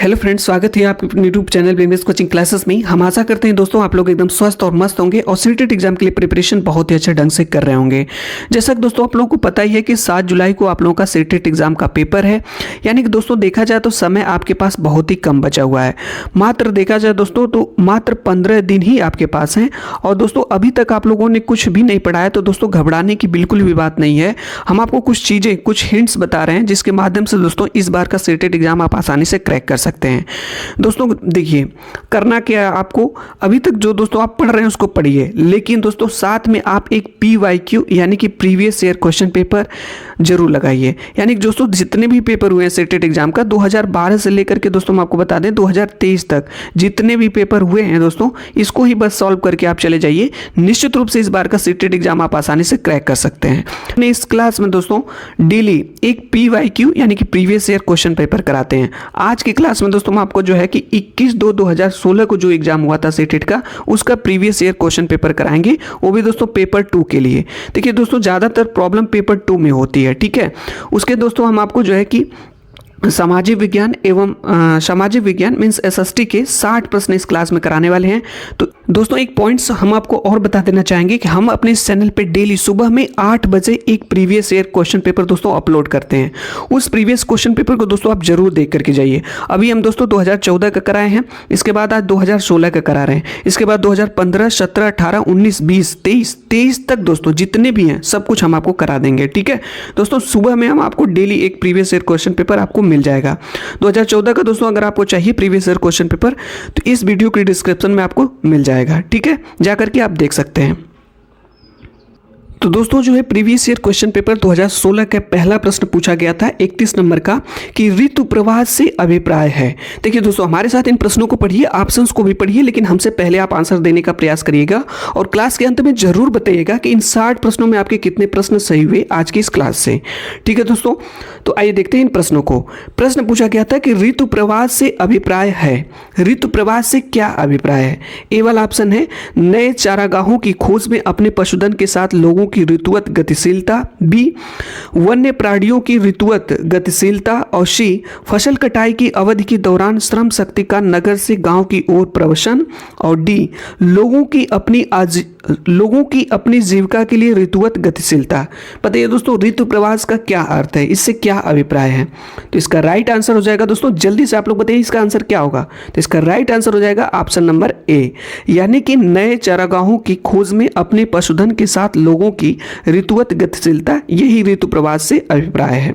Hello friends, स्वागत है आपके यूट्यूब चैनल बेमिस कोचिंग क्लासेस में। हम आशा करते हैं दोस्तों आप लोग एकदम स्वस्थ और मस्त होंगे और सीटेट एग्जाम के लिए प्रिपरेशन बहुत ही अच्छे ढंग से कर रहे होंगे। जैसा कि दोस्तों आप लोगों को पता ही है कि 7 जुलाई को आप लोगों का सीटेट एग्जाम का पेपर है। यानी कि दोस्तों देखा जाए तो समय आपके पास बहुत ही कम बचा हुआ है। मात्र देखा जाए दोस्तों तो मात्र 15 दिन ही आपके पास हैं। और दोस्तों अभी तक आप लोगों ने कुछ भी नहीं पढ़ा है तो दोस्तों घबराने की बिल्कुल भी बात नहीं है। हम आपको कुछ चीज़ें, कुछ हिंट्स बता रहे हैं जिसके माध्यम से दोस्तों इस बार का सीटेट एग्जाम आप आसानी से क्रैक कर सकते हैं। दोस्तों देखिए, करना क्या है आपको, अभी तक जो दोस्तों आप पढ़ रहे हैं उसको पढ़िए, लेकिन दोस्तों साथ में आप एक PYQ यानी कि प्रीवियस ईयर क्वेश्चन पेपर जरूर लगाइए। यानी कि दोस्तों जितने भी पेपर हुए हैं सीटेट एग्जाम का 2012 से लेकर के दोस्तों हम आपको बता दें 2023 तक जितने भी पेपर हुए हैं दोस्तों, इसको ही बस सॉल्व करके आप चले जाइए। निश्चित रूप से इस बार का सीटेट एग्जाम आप आसानी से क्रैक कर सकते हैं। अपने इस क्लास में दोस्तों डेली एक PYQ यानी कि प्रीवियस ईयर क्वेश्चन पेपर कराते हैं। आज की क्लास में दोस्तों हम आपको जो है कि 21/2/2016 को जो एग्जाम हुआ था सीटेट का, उसका प्रीवियस ईयर क्वेश्चन पेपर कराएंगे, वो भी दोस्तों पेपर 2 के लिए। देखिए दोस्तों ज़्यादातर प्रॉब्लम पेपर 2 में होती है, ठीक है। उसके दोस्तों हम आपको जो है कि सामाजिक विज्ञान एवं सामाजिक विज्ञान मीन्स SST के 60 प्रश्न इस क्लास में कराने वाले हैं। तो दोस्तों एक पॉइंट्स हम आपको और बता देना चाहेंगे कि हम अपने इस चैनल पे डेली सुबह में 8 बजे एक प्रीवियस ईयर क्वेश्चन पेपर दोस्तों अपलोड करते हैं। उस प्रीवियस क्वेश्चन पेपर को दोस्तों आप जरूर देख करके जाइए। अभी हम दोस्तों 2014 का कराए हैं, इसके बाद आज 2016 का करा रहे हैं, इसके बाद 2015, 17, 18, 19, 20, 23 तक दोस्तों जितने भी हैं सब कुछ हम आपको करा देंगे, ठीक है। दोस्तों सुबह में हम आपको डेली एक प्रीवियस ईयर क्वेश्चन पेपर आपको मिल जाएगा। 2014 का दोस्तों अगर आपको चाहिए प्रीवियस ईयर क्वेश्चन पेपर तो इस वीडियो के डिस्क्रिप्शन में आपको मिल जाएगा, ठीक है, जाकर के आप देख सकते हैं। तो दोस्तों जो है प्रीवियस ईयर क्वेश्चन पेपर 2016 का पहला प्रश्न पूछा गया था 31 नंबर का कि ऋतु प्रवाह से अभिप्राय है। देखिए दोस्तों हमारे साथ इन प्रश्नों को पढ़िए, ऑप्शंस को भी पढ़िए, लेकिन हमसे पहले आप आंसर देने का प्रयास करिएगा और क्लास के अंत में जरूर बताइएगा कि इन 60 प्रश्नों में आपके कितने प्रश्न सही हुए आज की इस क्लास से, ठीक है दोस्तों। तो आइए देखते हैं इन प्रश्नों को। प्रश्न पूछा गया था कि ऋतु प्रवाह से अभिप्राय है। ऋतु प्रवाह से क्या अभिप्राय है? ए वाला ऑप्शन है नए चारागाहों की खोज में अपने पशुधन के साथ लोगों की ऋतुवत गतिशीलता, बी वन्य प्राणियों की ऋतुवत गतिशीलता, और सी फसल कटाई की अवधि के दौरान श्रम शक्ति का नगर से गांव की ओर प्रवसन, और डी लोगों की अपनी जीविका के लिए ऋतुवत गतिशीलता। बताइए दोस्तों ऋतु प्रवास का क्या अर्थ है, इससे क्या अभिप्राय है? तो इसका राइट आंसर हो जाएगा दोस्तों, जल्दी से आप लोग बताइए इसका आंसर क्या होगा। तो इसका राइट आंसर हो जाएगा ऑप्शन नंबर ए, यानी कि नए चारागाहों की खोज में अपने पशुधन के साथ लोगों की ऋतुवत गतिशीलता, यही ऋतु प्रवास से अभिप्राय है।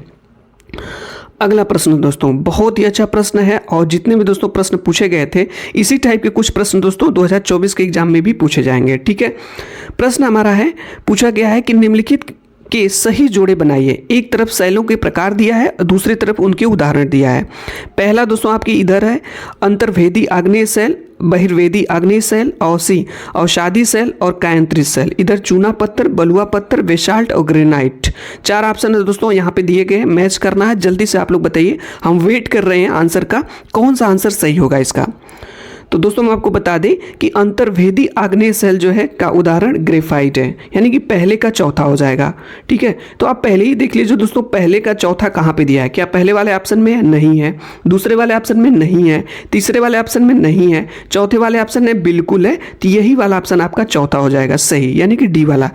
अगला प्रश्न दोस्तों बहुत ही अच्छा प्रश्न है और जितने भी दोस्तों प्रश्न पूछे गए थे इसी टाइप के कुछ प्रश्न दोस्तों 2024 के एग्जाम में भी पूछे जाएंगे, ठीक है। प्रश्न हमारा है, पूछा गया है कि निम्नलिखित के सही जोड़े बनाइए। एक तरफ शैलों के प्रकार दिया है, दूसरी तरफ उनके उदाहरण दिया है। पहला दोस्तों आपके इधर है अंतर्वेदी आग्नेय शैल, बहिर्वेदी आग्नेय शैल, औसी अवसादी शैल और कायंत्री शैल। इधर चूना पत्थर, बलुआ पत्थर, बेसाल्ट और ग्रेनाइट। 4 ऑप्शन है दोस्तों यहाँ पे दिए गए हैं, मैच करना है। जल्दी से आप लोग बताइए, हम वेट कर रहे हैं आंसर का, कौन सा आंसर सही होगा इसका। तो दोस्तों हम आपको बता दें कि अंतर्वेदी आग्नेय शैल जो है का उदाहरण ग्रेफाइट है, यानी कि पहले का चौथा हो जाएगा, ठीक है। तो आप पहले ही देख लीजिए दोस्तों पहले का चौथा कहाँ पे दिया है, क्या पहले वाले ऑप्शन में है? नहीं है। दूसरे वाले ऑप्शन में नहीं है, तीसरे वाले ऑप्शन में नहीं है, चौथे वाले ऑप्शन में बिल्कुल है। तो यही वाला ऑप्शन आपका चौथा हो जाएगा सही, यानी कि डी वाला।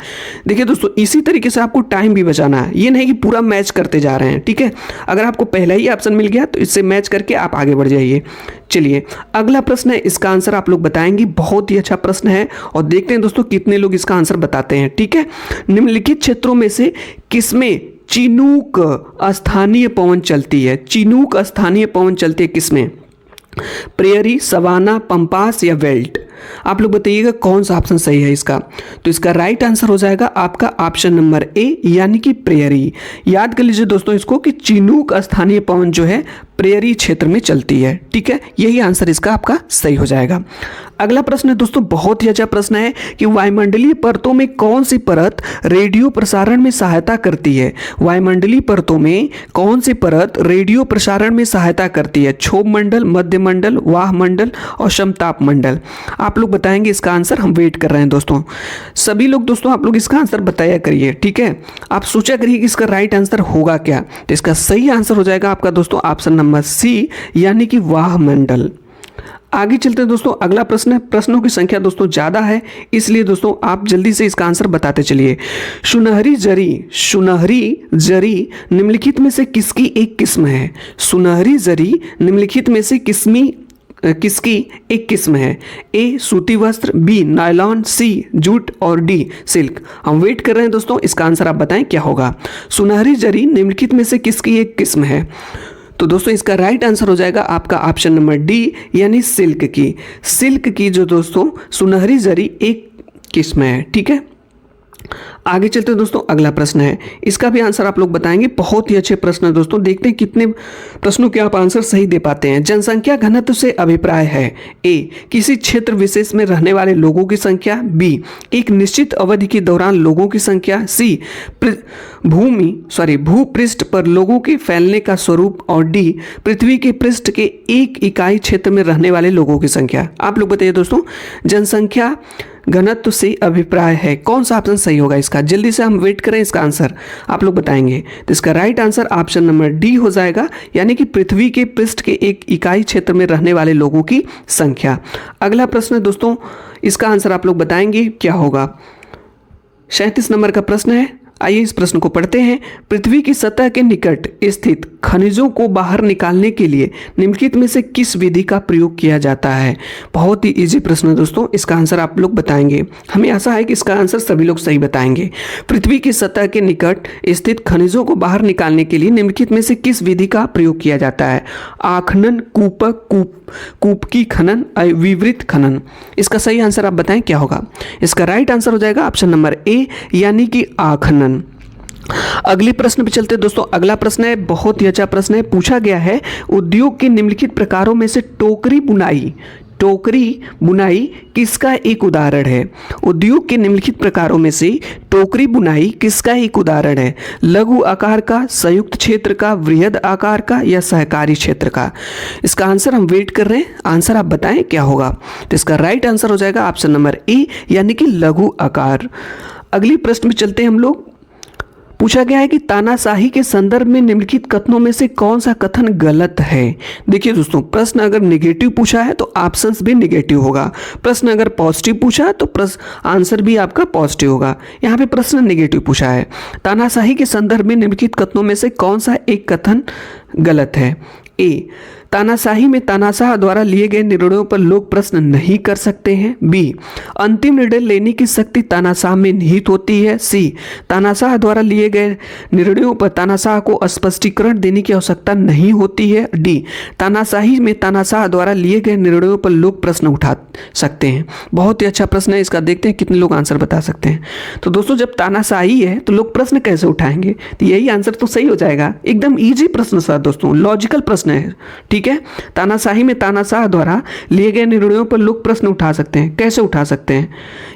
देखिए दोस्तों इसी तरीके से आपको टाइम भी बचाना है, ये नहीं कि पूरा मैच करते जा रहे हैं, ठीक है। अगर आपको पहला ही ऑप्शन मिल गया तो इससे मैच करके आप आगे बढ़ जाइए। चलिए अगला प्रश्न है, इसका आंसर आप लोग बताएंगे। बहुत ही अच्छा प्रश्न है और देखते हैं दोस्तों कितने लोग इसका आंसर बताते हैं, ठीक है। निम्नलिखित क्षेत्रों में से किसमें चिनूक स्थानीय पवन चलती है? चिनूक स्थानीय पवन चलती है किसमें? प्रेयरी, सवाना, पंपास या वेल्ट? आप लोग बताइएगा कौन सा ऑप्शन सही है इसका। तो इसका राइट आंसर हो जाएगा आपका ऑप्शन नंबर ए, यानी कि प्रेयरी। याद कर लीजिए दोस्तों इसको कि चिनूक स्थानीय पवन जो है प्रेयरी क्षेत्र में चलती है, ठीक है। यही आंसर इसका आपका सही हो जाएगा। अगला प्रश्न है दोस्तों बहुत ही अच्छा प्रश्न है कि वायुमंडलीय परतों में कौन सी परत रेडियो प्रसारण में सहायता करती है? वायुमंडलीय परतों में कौन सी परत रेडियो प्रसारण में सहायता करती है? क्षोभ मंडल, मध्य मंडल, वाह मंडल और समताप मंडल। आप लोग बताएंगे इसका आंसर, हम वेट कर रहे हैं दोस्तों। सभी लोग दोस्तों आप लोग इसका आंसर बताया करिए, ठीक है। आप सोचा करिए कि इसका राइट आंसर होगा क्या। तो इसका सही आंसर हो जाएगा आपका दोस्तों ऑप्शन नंबर सी यानी कि वायुमंडल। आगे चलते हैं दोस्तों, अगला प्रश्न है। प्रश्नों की संख्या दोस्तों ज़्यादा है, इसलिए दोस्तों आप जल्दी से इसका आंसर बताते चलिए। सुनहरी जरी निम्नलिखित में से किसकी एक किस्म है? सुनहरी जरी निम्नलिखित में से किसकी एक किस्म है? ए सूती वस्त्र, बी नायलॉन, सी जूट और डी सिल्क। हम वेट कर रहे हैं दोस्तों, इसका आंसर आप बताएं क्या होगा। सुनहरी जरी निम्नलिखित में से किसकी एक किस्म है? तो दोस्तों इसका राइट आंसर हो जाएगा आपका ऑप्शन नंबर डी यानी सिल्क की। सिल्क की जो दोस्तों सुनहरी जरी एक किस्म है। ठीक है, आगे चलते हैं दोस्तों, अगला प्रश्न है, इसका भी आंसर आप लोग बताएंगे। बहुत ही अच्छे प्रश्न है दोस्तों, देखते हैं कितने प्रश्नों के आप आंसर सही दे पाते हैं। जनसंख्या घनत्व से अभिप्राय है? ए किसी क्षेत्र विशेष में रहने वाले लोगों की संख्या, बी एक निश्चित अवधि के दौरान लोगों की संख्या, सी भूपृष्ठ पर लोगों के फैलने का स्वरूप और डी पृथ्वी के पृष्ठ के एक इकाई क्षेत्र में रहने वाले लोगों की संख्या। आप लोग बताइए दोस्तों, जनसंख्या घनत्व से अभिप्राय है, कौन सा ऑप्शन सही होगा इसका? जल्दी से हम वेट करें, इसका आंसर आप लोग बताएंगे। तो इसका right answer option number D हो जाएगा, यानी कि पृथ्वी के पृष्ठ के एक इकाई क्षेत्र में रहने वाले लोगों की संख्या। अगला प्रश्न है दोस्तों, इसका आंसर आप लोग बताएंगे क्या होगा। 37 नंबर का प्रश्न है, आइए इस प्रश्न को पढ़ते हैं। पृथ्वी की सतह के निकट स्थित खनिजों को बाहर निकालने के लिए निम्नलिखित में से किस विधि का प्रयोग किया जाता है? बहुत ही इजी प्रश्न है दोस्तों, इसका आंसर आप लोग बताएंगे। हमें आशा है कि इसका आंसर सभी लोग सही बताएंगे। पृथ्वी की सतह के निकट स्थित खनिजों को बाहर निकालने के लिए निम्नलिखित में से किस विधि का प्रयोग किया जाता है? आखनन, कूपक, कूपकी खनन, विवृत खनन। इसका सही आंसर आप बताएं क्या होगा। इसका राइट आंसर हो जाएगा ऑप्शन नंबर ए यानी कि आखनन। अगले प्रश्न पे चलते हैं दोस्तों। अगला प्रश्न है, बहुत ही अच्छा प्रश्न है। पूछा गया है, उद्योग के निम्नलिखित प्रकारों में से टोकरी बुनाई किसका एक उदाहरण है? उद्योग के निम्नलिखित प्रकारों में से टोकरी बुनाई किसका एक उदाहरण है? लघु आकार का, संयुक्त क्षेत्र का, वृहद आकार का या सहकारी क्षेत्र का? इसका आंसर हम वेट कर रहे हैं, आंसर आप बताएं क्या होगा। तो इसका राइट आंसर हो जाएगा ऑप्शन नंबर ए यानी कि लघु आकार। अगली प्रश्न में चलते हैं हम लोग। पूछा गया है कि तानाशाही के संदर्भ में निम्नलिखित कथनों में से कौन सा कथन गलत है? देखिए दोस्तों, प्रश्न अगर नेगेटिव पूछा है तो ऑप्शंस भी नेगेटिव होगा। प्रश्न अगर पॉजिटिव पूछा है तो आंसर भी आपका पॉजिटिव होगा। यहाँ पे प्रश्न नेगेटिव पूछा है। तानाशाही के संदर्भ में निम्नलिखित कथनों में से कौन सा एक कथन गलत है? ए तानाशाही में तानाशाह द्वारा लिए गए निर्णयों पर लोग प्रश्न नहीं कर सकते हैं। बी अंतिम निर्णय लेने की शक्ति तानाशाह में निहित होती है। सी तानाशाह द्वारा लिए गए निर्णयों पर तानाशाह को स्पष्टीकरण देने की आवश्यकता नहीं होती है। डी तानाशाही में तानाशाह द्वारा लिए गए निर्णयों पर लोग प्रश्न उठा सकते हैं। बहुत ही अच्छा प्रश्न है, इसका देखते हैं कितने लोग आंसर बता सकते हैं। तो दोस्तों, जब तानाशाही है तो लोग प्रश्न कैसे उठाएंगे? तो यही आंसर तो सही हो जाएगा। एकदम ईजी प्रश्न था दोस्तों, लॉजिकल प्रश्न है। ठीक है, तानाशाही में तानाशाह द्वारा लिए गए निर्णयों पर लोग प्रश्न उठा सकते हैं। कैसे उठा सकते हैं?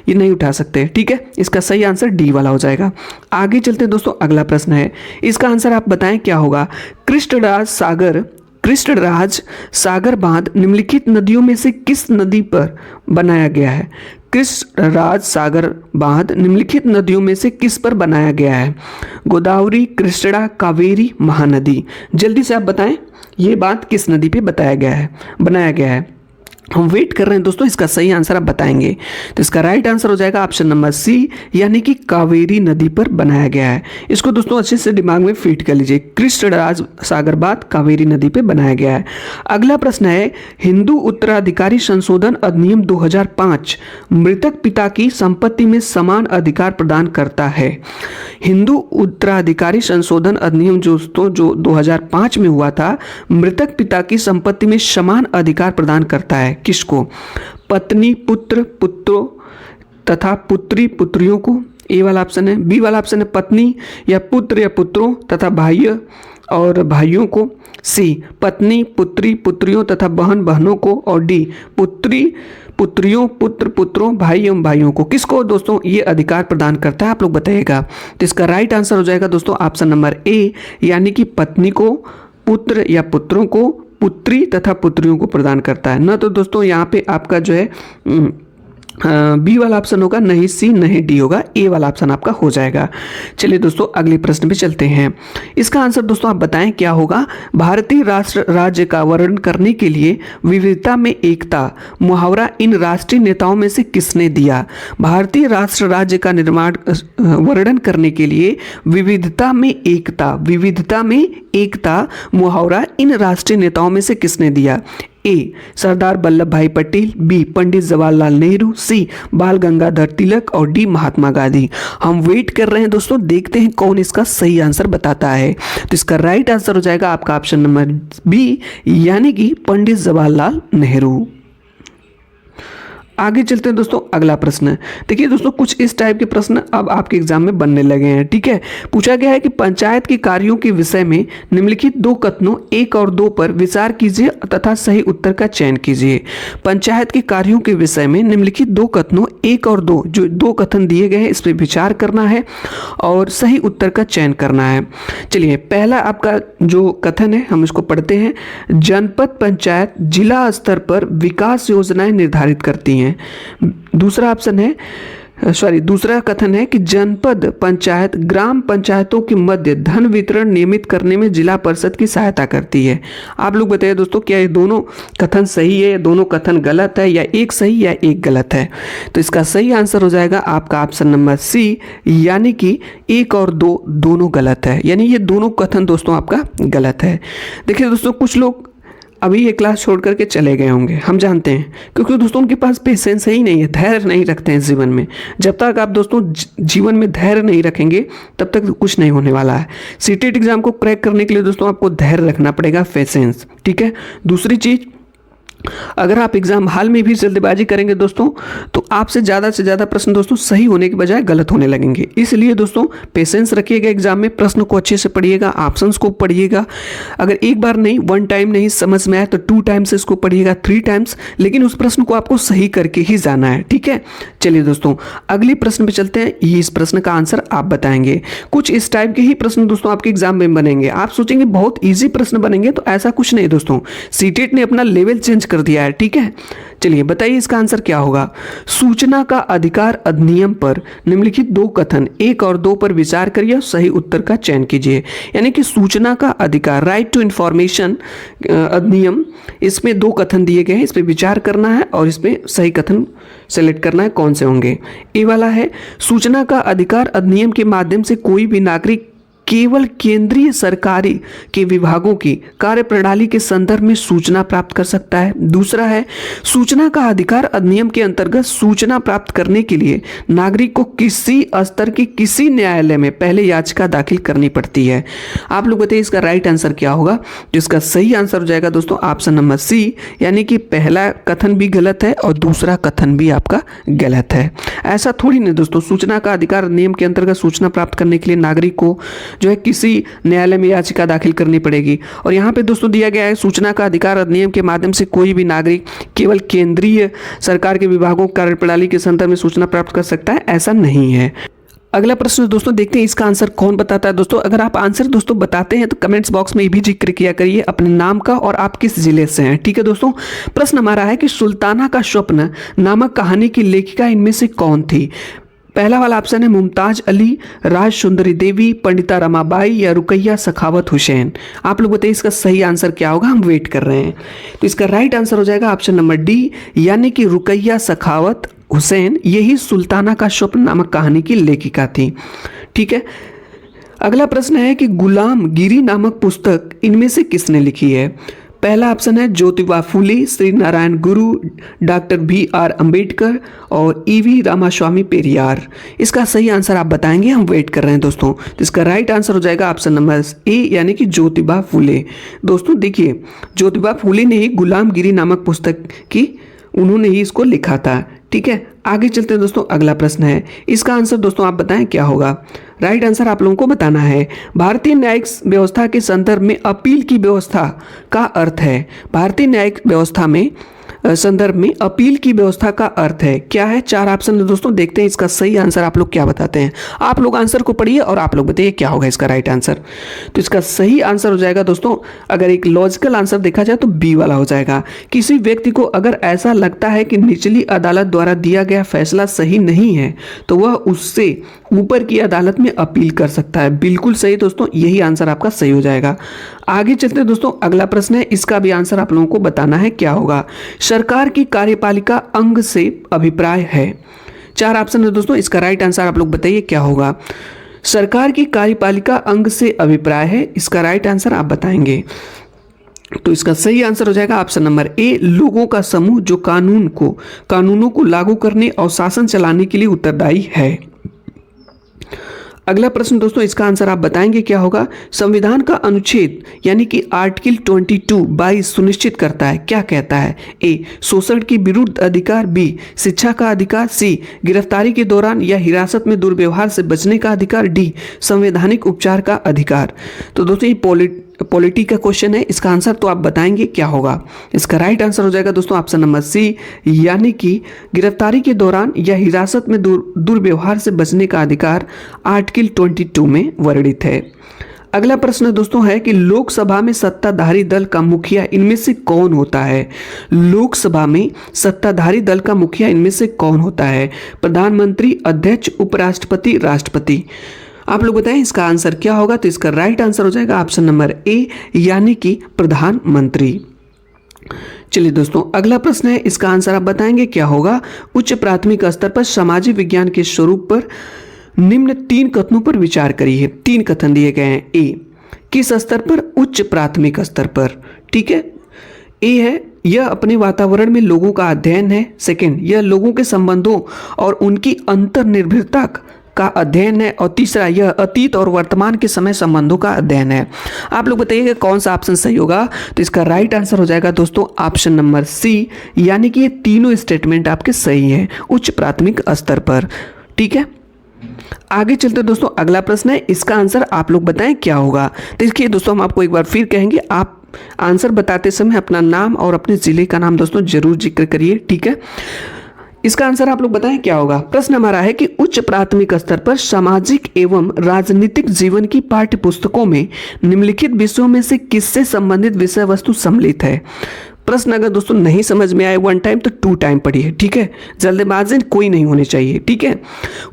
ये नहीं उठा सकते। ठीक है, इसका सही आंसर डी वाला हो जाएगा। आगे चलते हैं दोस्तों, अगला प्रश्न है, इसका आंसर आप बताएं क्या होगा। कृष्णराज सागर बांध निम्नलिखित नदियों में से किस नदी पर बनाया गया है? कृष्णराज सागर बांध निम्नलिखित नदियों में से किस पर बनाया गया है? गोदावरी, कृष्णा, कावेरी, महानदी। जल्दी से आप बताएं, ये बात किस नदी पे बनाया गया है। हम वेट कर रहे हैं दोस्तों, इसका सही आंसर आप बताएंगे। तो इसका राइट आंसर हो जाएगा ऑप्शन नंबर सी यानी कि कावेरी नदी पर बनाया गया है। इसको दोस्तों अच्छे से दिमाग में फीट कर लीजिए, कृष्णराज सागर बांध कावेरी नदी पे बनाया गया है। अगला प्रश्न है, हिंदू उत्तराधिकारी संशोधन अधिनियम 2005 मृतक पिता की संपत्ति में समान अधिकार प्रदान करता है। हिंदू उत्तराधिकारी संशोधन अधिनियम जो 2005 में हुआ था, मृतक पिता की संपत्ति में समान अधिकार प्रदान करता है। किसको? पत्नी, पुत्र, पुत्रों तथा पुत्री, पुत्रियों को। ए वाला ऑप्शन है। बी वाला ऑप्शन है पत्नी या पुत्र या पुत्रों तथा भाई और भाइयों को। सी पत्नी, पुत्री, पुत्रियों तथा बहन, बहनों को। और डी पुत्री, पुत्रियों, पुत्र, पुत्रों, भाई एवं भाइयों को। किसको दोस्तों ये अधिकार प्रदान करता है? आप लोग बताइएगा। तो इसका राइट आंसर हो जाएगा दोस्तों ऑप्शन नंबर ए यानी कि पत्नी को, पुत्र या पुत्रों को, पुत्री तथा पुत्रियों को प्रदान करता है। न तो दोस्तों यहाँ पे आपका जो है बी वाला ऑप्शन होगा नहीं, सी नहीं, डी होगा, ए वाला ऑप्शन आपका हो जाएगा। चलिए दोस्तों अगले प्रश्न पे चलते हैं। इसका आंसर दोस्तों आप बताएं क्या होगा। भारतीय राष्ट्र राज्य का वर्णन करने के लिए विविधता में एकता मुहावरा इन राष्ट्रीय नेताओं में से किसने दिया। भारतीय राष्ट्र राज्य का निर्माण वर्णन करने के लिए विविधता में एकता मुहावरा इन राष्ट्रीय नेताओं में से किसने दिया। ए सरदार वल्लभ भाई पटेल, बी पंडित जवाहरलाल नेहरू, सी बाल गंगाधर तिलक और डी महात्मा गांधी। हम वेट कर रहे हैं दोस्तों, देखते हैं कौन इसका सही आंसर बताता है। तो इसका राइट आंसर हो जाएगा आपका ऑप्शन नंबर बी, यानी कि पंडित जवाहरलाल नेहरू। आगे चलते हैं दोस्तों अगला प्रश्न। देखिए दोस्तों कुछ इस टाइप के प्रश्न अब आपके एग्जाम में बनने लगे हैं। ठीक है, पूछा गया है कि पंचायत के कार्यों के विषय में निम्नलिखित दो कथनों 1 और 2 पर विचार कीजिए तथा सही उत्तर का चयन कीजिए। पंचायत के कार्यों के विषय में निम्नलिखित दो कथनों 1 और 2, जो दो कथन दिए गए हैं इस पर विचार करना है और सही उत्तर का चयन करना है। चलिए पहला आपका जो कथन है हम इसको पढ़ते हैं। जनपद पंचायत जिला स्तर पर विकास योजनाएं निर्धारित करती हैं। दूसरा ऑप्शन है दूसरा कथन है कि जनपद पंचायत ग्राम पंचायतों के मध्य धन वितरण नियमित करने में जिला परिषद की सहायता करती है। आप लोग बताइए दोस्तों क्या ये दोनों कथन सही है या दोनों कथन गलत है या एक सही या एक गलत है। तो इसका सही आंसर हो जाएगा आपका ऑप्शन नंबर सी, यानी कि 1 और 2 दोनों गलत है, यानी ये दोनों कथन दोस्तों आपका गलत है। देखिए दोस्तों कुछ लोग अभी ये क्लास छोड़ करके चले गए होंगे, हम जानते हैं, क्योंकि दोस्तों उनके पास पेशेंस ही नहीं है, धैर्य नहीं रखते हैं जीवन में। जब तक आप दोस्तों जीवन में धैर्य नहीं रखेंगे तब तक कुछ नहीं होने वाला है। सीटेट एग्जाम को क्रैक करने के लिए दोस्तों आपको धैर्य रखना पड़ेगा, पेशेंस। ठीक है, दूसरी चीज़, अगर आप एग्जाम हॉल में भी जल्दबाजी करेंगे दोस्तों तो आपसे ज़्यादा प्रश्न दोस्तों सही होने के बजाय गलत होने लगेंगे। इसलिए दोस्तों पेशेंस रखिएगा, एग्जाम में प्रश्न को अच्छे से पढ़िएगा, ऑप्शंस को पढ़िएगा। अगर एक बार नहीं, 1 टाइम नहीं समझ में आए तो 2 टाइम्स इसको पढ़िएगा, 3 टाइम्स, लेकिन उस प्रश्न को आपको सही करके ही जाना है। ठीक है, चलिए दोस्तों अगले प्रश्न पे चलते हैं। ये इस प्रश्न का आंसर आप बताएंगे। कुछ इस टाइप के ही प्रश्न दोस्तों आपके एग्जाम में बनेंगे। आप सोचेंगे बहुत ईजी प्रश्न बनेंगे, तो ऐसा कुछ नहीं दोस्तों, सीटेट ने अपना लेवल चेंज कर दिया है। ठीक है, चलिए बताइए इसका आंसर क्या होगा। सूचना का अधिकार अधिनियम पर निम्नलिखित दो कथन 1 और 2 पर विचार करिए और सही उत्तर का चयन कीजिए। यानी कि सूचना का अधिकार, राइट टू इंफॉर्मेशन अधिनियम, इसमें 2 कथन दिए गए हैं, इस पर विचार करना है और इसमें सही कथन सेलेक्ट करना है, कौन से होंगे। ए वाला है, सूचना का अधिकार अधिनियम के माध्यम से कोई भी नागरिक केवल केंद्रीय सरकारी के विभागों की कार्यप्रणाली के संदर्भ में सूचना प्राप्त कर सकता है। दूसरा है, सूचना का अधिकार अधिनियम के अंतर्गत सूचना प्राप्त करने के लिए नागरिक को किसी स्तर के किसी न्यायालय में पहले याचिका दाखिल करनी पड़ती है। आप लोग बताइए इसका राइट आंसर क्या होगा। तो इसका सही आंसर हो जाएगा दोस्तों ऑप्शन नंबर सी, यानी कि पहला कथन भी गलत है और दूसरा कथन भी आपका गलत है। ऐसा थोड़ी नहीं दोस्तों, सूचना का अधिकार अधिनियम के अंतर्गत सूचना प्राप्त करने के लिए नागरिक को जो है किसी न्यायालय में याचिका दाखिल करनी पड़ेगी। और यहाँ पे दोस्तों दिया गया है सूचना का अधिकार अधिनियम के माध्यम से कोई भी नागरिक केवल केंद्रीय सरकार के विभागों कार्यप्रणाली के संदर्भ में सूचना प्राप्त कर सकता है, ऐसा नहीं है। अगला प्रश्न दोस्तों देखते हैं इसका आंसर कौन बताता है। दोस्तों अगर आप आंसर दोस्तों बताते हैं तो कमेंट्स बॉक्स में ये भी जिक्र किया करिए अपने नाम का और आप किस जिले से हैं। ठीक है दोस्तों, प्रश्न हमारा है कि सुल्ताना का स्वप्न नामक कहानी की लेखिका इनमें से कौन थी। पहला वाला ऑप्शन है मुमताज अली, राज सुंदरी देवी, पंडिता रमाबाई या रुकैया सखावत हुसैन। आप लोग बताइए इसका सही आंसर क्या होगा, हम वेट कर रहे हैं। तो इसका राइट आंसर हो जाएगा ऑप्शन नंबर डी, यानी कि रुकैया सखावत हुसैन, यही सुल्ताना का स्वप्न नामक कहानी की लेखिका थी। ठीक है, अगला प्रश्न है कि गुलाम गिरी नामक पुस्तक इनमें से किसने लिखी है। पहला ऑप्शन है ज्योतिबा फूले, श्री नारायण गुरु, डॉक्टर BR अम्बेडकर और EV रामास्वामी पेरियार। इसका सही आंसर आप बताएंगे, हम वेट कर रहे हैं दोस्तों। तो इसका राइट आंसर हो जाएगा ऑप्शन नंबर ए, यानी कि ज्योतिबा फूले। दोस्तों देखिए ज्योतिबा फूले ने ही गुलाम गिरी नामक पुस्तक की, उन्होंने ही इसको लिखा था। ठीक है, आगे चलते हैं दोस्तों। अगला प्रश्न है, इसका आंसर दोस्तों आप बताएं क्या होगा। राइट आंसर आप लोगों को बताना है। भारतीय न्यायिक व्यवस्था के संदर्भ में अपील की व्यवस्था का अर्थ है। भारतीय न्यायिक व्यवस्था में संदर्भ में अपील की व्यवस्था का अर्थ है। क्या है? 4 ऑप्शन है दोस्तों, देखते हैं इसका सही आंसर आप लोग क्या बताते हैं। आप लोग आंसर को पढ़िए और आप लोग बताइए क्या होगा इसका राइट आंसर। तो इसका सही आंसर हो जाएगा दोस्तों, अगर एक लॉजिकल आंसर देखा जाए तो बी वाला हो जाएगा। किसी व्यक्ति को अगर ऐसा लगता है कि निचली अदालत द्वारा दिया गया फैसला सही नहीं है तो वह उससे ऊपर की अदालत में अपील कर सकता है। बिल्कुल सही दोस्तों, यही आंसर आपका सही हो जाएगा। आगे चलते हैं दोस्तों, अगला प्रश्न है, इसका भी आंसर आप लोगों को बताना है क्या होगा। सरकार की कार्यपालिका अंग से अभिप्राय है। 4 ऑप्शन है दोस्तों, इसका राइट आंसर आप लोग बताइए क्या होगा। सरकार की कार्यपालिका अंग से अभिप्राय है, इसका राइट आंसर आप बताएंगे। तो इसका सही आंसर हो जाएगा ऑप्शन नंबर ए, लोगों का समूह जो कानूनों को लागू करने और शासन चलाने के लिए उत्तरदायी है। अगला प्रश्न दोस्तों, इसका आंसर आप बताएंगे क्या होगा। संविधान का अनुच्छेद यानी कि आर्टिकल 22 सुनिश्चित करता है, क्या कहता है। ए, शोषण के विरुद्ध अधिकार। बी, शिक्षा का अधिकार। सी, गिरफ्तारी के दौरान या हिरासत में दुर्व्यवहार से बचने का अधिकार। डी, संवैधानिक उपचार का अधिकार। तो दोस्तों ये पॉलिटी का क्वेश्चन है, इसका आंसर तो आप बताएंगे क्या होगा। इसका राइट आंसर हो जाएगा दोस्तों ऑप्शन नंबर सी, यानी कि गिरफ्तारी के दौरान या हिरासत में दुर्व्यवहार से बचने का अधिकार आर्टिकल 22 में वर्णित है। अगला प्रश्न दोस्तों है कि लोकसभा में सत्ताधारी दल का मुखिया इनमें से कौन होता है। लोकसभा में सत्ताधारी दल का मुखिया इनमें से कौन होता है। प्रधानमंत्री, अध्यक्ष, उपराष्ट्रपति, राष्ट्रपति। आप लोग बताएं इसका आंसर क्या होगा। तो इसका राइट आंसर हो जाएगा ऑप्शन नंबर ए, यानी कि प्रधानमंत्री। चलिए दोस्तों, अगला प्रश्न है, इसका आंसर आप बताएंगे क्या होगा। उच्च प्राथमिक स्तर पर सामाजिक विज्ञान के स्वरूप पर निम्न 3 कथनों पर विचार करिए। 3 कथन दिए गए हैं। ए, किस स्तर पर। उच्च प्राथमिक स्तर पर। ठीक है, ए है यह अपने वातावरण में लोगों का अध्ययन है। सेकंड, यह लोगों के संबंधों और उनकी अंतर्निर्भरता का अध्ययन है। और तीसरा, यह अतीत और वर्तमान के समय संबंधों का अध्ययन है। आप लोग बताइएगा कौन सा ऑप्शन सही होगा। तो इसका राइट आंसर हो जाएगा दोस्तों ऑप्शन नंबर सी, यानी कि ये तीनों स्टेटमेंट आपके सही हैं उच्च प्राथमिक स्तर पर। ठीक है, आगे चलते दोस्तों, अगला प्रश्न है, इसका आंसर आप लोग बताएं क्या होगा। तो देखिए दोस्तों, हम आपको एक बार फिर कहेंगे, आप आंसर बताते समय अपना नाम और अपने जिले का नाम दोस्तों जरूर जिक्र करिए। ठीक है, इसका आंसर आप लोग बताएं क्या होगा। प्रश्न हमारा है कि उच्च प्राथमिक स्तर पर सामाजिक एवं राजनीतिक जीवन की पाठ्य पुस्तकों में निम्नलिखित विषयों में से किससे संबंधित विषय वस्तु सम्मिलित है। प्रश्न अगर दोस्तों नहीं समझ में आए 1 टाइम तो 2 टाइम पढ़िए। ठीक है, जल्दबाजी कोई नहीं होनी चाहिए। ठीक है,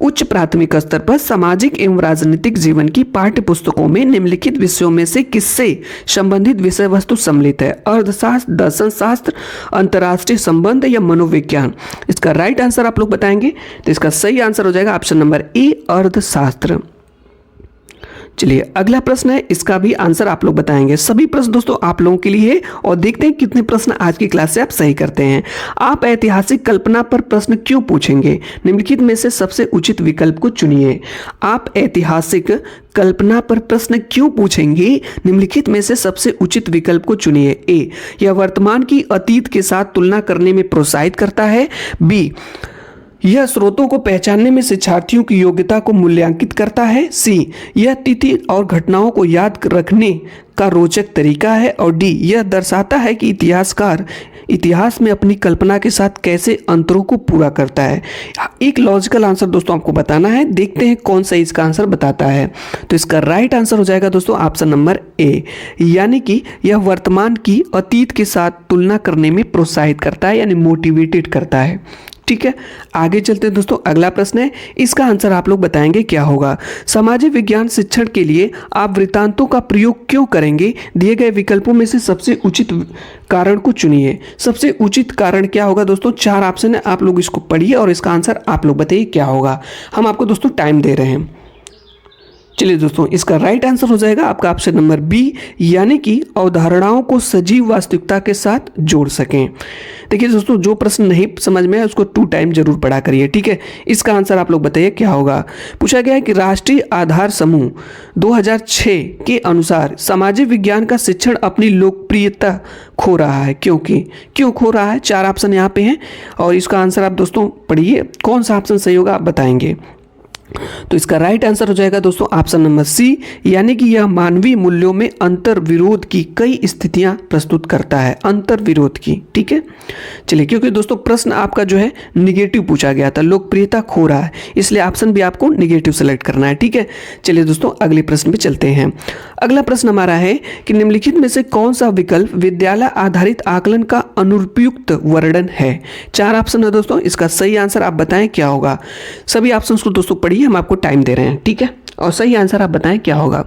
उच्च प्राथमिक स्तर पर सामाजिक एवं राजनीतिक जीवन की पाठ्य पुस्तकों में निम्नलिखित विषयों में से किससे संबंधित विषय वस्तु सम्मिलित है। अर्थशास्त्र, दर्शन शास्त्र, अंतर्राष्ट्रीय संबंध या मनोविज्ञान। इसका राइट आंसर आप लोग बताएंगे। तो इसका सही आंसर हो जाएगा ऑप्शन नंबर ए, अर्थशास्त्र। चलिए अगला प्रश्न है, इसका भी आंसर आप लोग बताएंगे। सभी प्रश्न दोस्तों आप लोगों के लिए है और देखते हैं कितने प्रश्न आज की क्लास से आप सही करते हैं। आप ऐतिहासिक कल्पना पर प्रश्न क्यों पूछेंगे। निम्नलिखित में से सबसे उचित विकल्प को चुनिए। आप ऐतिहासिक कल्पना पर प्रश्न क्यों पूछेंगे, निम्नलिखित में से सबसे उचित विकल्प को चुनिए। ए, यह वर्तमान की अतीत के साथ तुलना करने में प्रोत्साहित करता है। बी, यह स्रोतों को पहचानने में शिक्षार्थियों की योग्यता को मूल्यांकित करता है। सी, यह तिथि और घटनाओं को याद रखने का रोचक तरीका है। और डी, यह दर्शाता है कि इतिहासकार इतिहास में अपनी कल्पना के साथ कैसे अंतरों को पूरा करता है। एक लॉजिकल आंसर दोस्तों आपको बताना है, देखते हैं कौन सा इसका आंसर बताता है। तो इसका राइट आंसर हो जाएगा दोस्तों ऑप्शन नंबर ए, यानी कि यह वर्तमान की अतीत के साथ तुलना करने में प्रोत्साहित करता है, यानी मोटिवेटेड करता है। ठीक है, आगे चलते हैं दोस्तों, अगला प्रश्न है, इसका आंसर आप लोग बताएंगे क्या होगा। सामाजिक विज्ञान शिक्षण के लिए आप वृत्तांतों का प्रयोग क्यों करेंगे। दिए गए विकल्पों में से सबसे उचित कारण को चुनिए। सबसे उचित कारण क्या होगा दोस्तों, 4 ऑप्शन है, आप लोग इसको पढ़िए और इसका आंसर आप लोग बताइए क्या होगा। हम आपको दोस्तों टाइम दे रहे हैं। चलिए दोस्तों, इसका राइट आंसर हो जाएगा आपका ऑप्शन नंबर बी, यानी कि अवधारणाओं को सजीव वास्तविकता के साथ जोड़ सकें। देखिए दोस्तों, जो प्रश्न नहीं समझ में है उसको 2 टाइम जरूर पढ़ा करिए। ठीक है, इसका आंसर आप लोग बताइए क्या होगा। पूछा गया है कि राष्ट्रीय आधार समूह 2006 के अनुसार सामाजिक विज्ञान का शिक्षण अपनी लोकप्रियता खो रहा है। क्यों खो रहा है। 4 ऑप्शन यहाँ पे हैं और इसका आंसर आप दोस्तों पढ़िए, कौन सा ऑप्शन सही होगा आप बताएंगे। तो इसका राइट आंसर हो जाएगा दोस्तों ऑप्शन नंबर सी, यानी कि यह मानवीय मूल्यों में अंतर विरोध की कई स्थितियां प्रस्तुत करता है, अंतर विरोध की। ठीक है, चलिए, क्योंकि दोस्तों प्रश्न आपका जो है निगेटिव पूछा गया था, लोकप्रियता खो रहा है, इसलिए ऑप्शन भी आपको निगेटिव सेलेक्ट करना है। ठीक है, चलिए दोस्तों अगले प्रश्न पे चलते हैं। अगला प्रश्न हमारा है कि निम्नलिखित में से कौन सा विकल्प विद्यालय आधारित आकलन का अनुपयुक्त वर्णन है। 4 ऑप्शन है दोस्तों, इसका सही आंसर आप बताएं क्या होगा। सभी ऑप्शंस को दोस्तों पढ़िए, हम आपको टाइम दे रहे हैं। ठीक है, और सही आंसर आप बताएं क्या होगा।